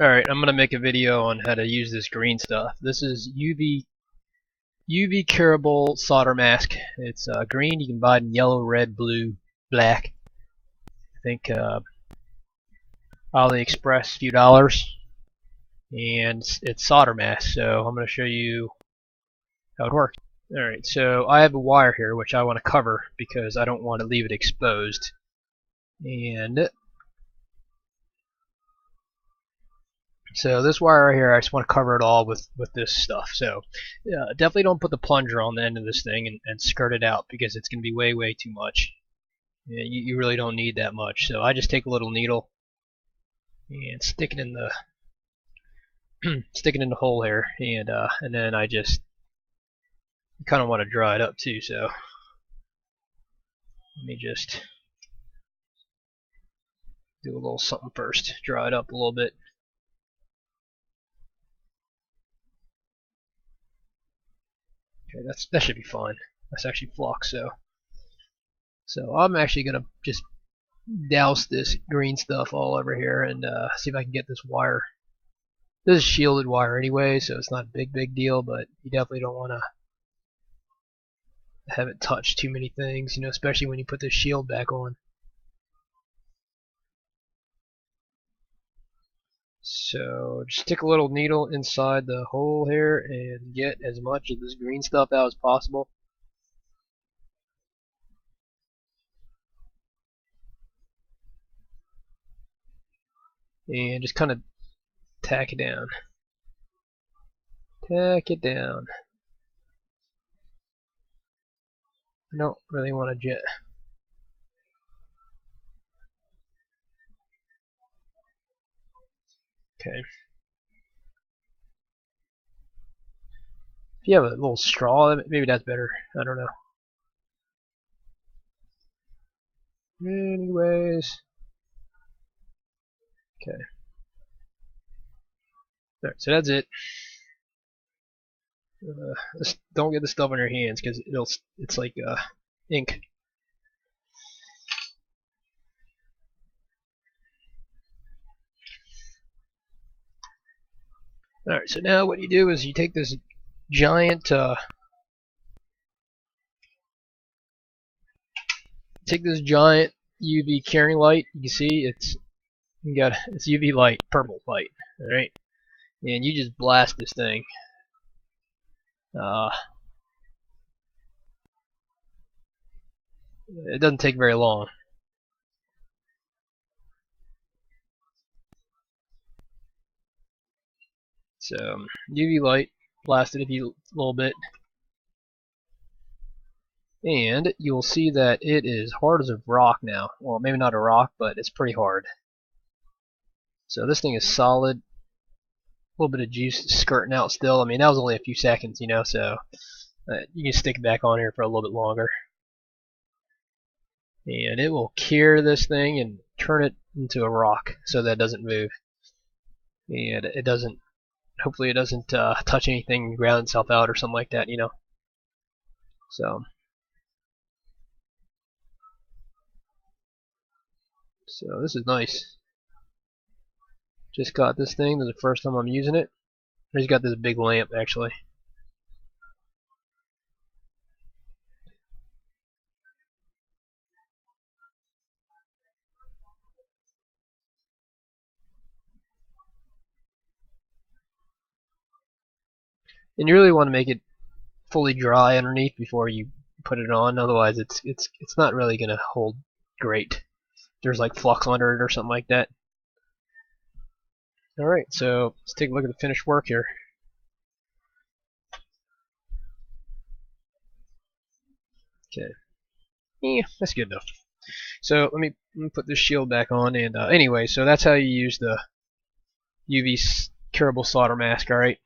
Alright, I'm gonna make a video on how to use this green stuff. This is UV Curable solder mask. It's green. You can buy it in yellow, red, blue, black. I think AliExpress, a few dollars, and it's solder mask. So I'm gonna show you how it works. Alright, so I have a wire here which I want to cover because I don't want to leave it exposed. And so this wire right here, I just want to cover it all with this stuff. So definitely don't put the plunger on the end of this thing and skirt it out because it's going to be way too much. Yeah, you really don't need that much. So I just take a little needle and stick it in the stick it in the hole here, and then I just kind of want to dry it up too. So let me just do a little something first, dry it up a little bit. Okay, that should be fine. That's actually flux, so I'm actually gonna just douse this green stuff all over here and see if I can get this wire. This is shielded wire anyway, so it's not a big deal, but you definitely don't want to have it touch too many things, you know, especially when you put this shield back on. So just stick a little needle inside the hole here and get as much of this green stuff out as possible. And just kind of tack it down. Tack it down. I don't really want to jet. Okay. If you have a little straw, maybe that's better. I don't know. Anyways. Okay. Alright, so that's it. Just don't get the stuff on your hands because it's like ink. Alright, so now what you do is you take this giant UV carrying light. You can see it's UV light, purple light. Alright, and you just blast this thing. It doesn't take very long. So UV light, blasted a little bit, and you'll see that it is hard as a rock now. Well, maybe not a rock, but it's pretty hard. So this thing is solid. A little bit of juice skirting out still. I mean, that was only a few seconds, you know, so you can stick it back on here for a little bit longer. And it will cure this thing and turn it into a rock so that it doesn't move. And it doesn't, hopefully it doesn't touch anything and ground itself out or something like that, you know. So this is nice. Just got this thing. This is the first time I'm using it. I just got this big lamp actually. And you really want to make it fully dry underneath before you put it on. Otherwise, it's not really gonna hold great. There's like flux under it or something like that. Alright, so let's take a look at the finished work here. Okay. Yeah, that's good enough. So let me put this shield back on, and anyway, so that's how you use the UV curable solder mask, alright?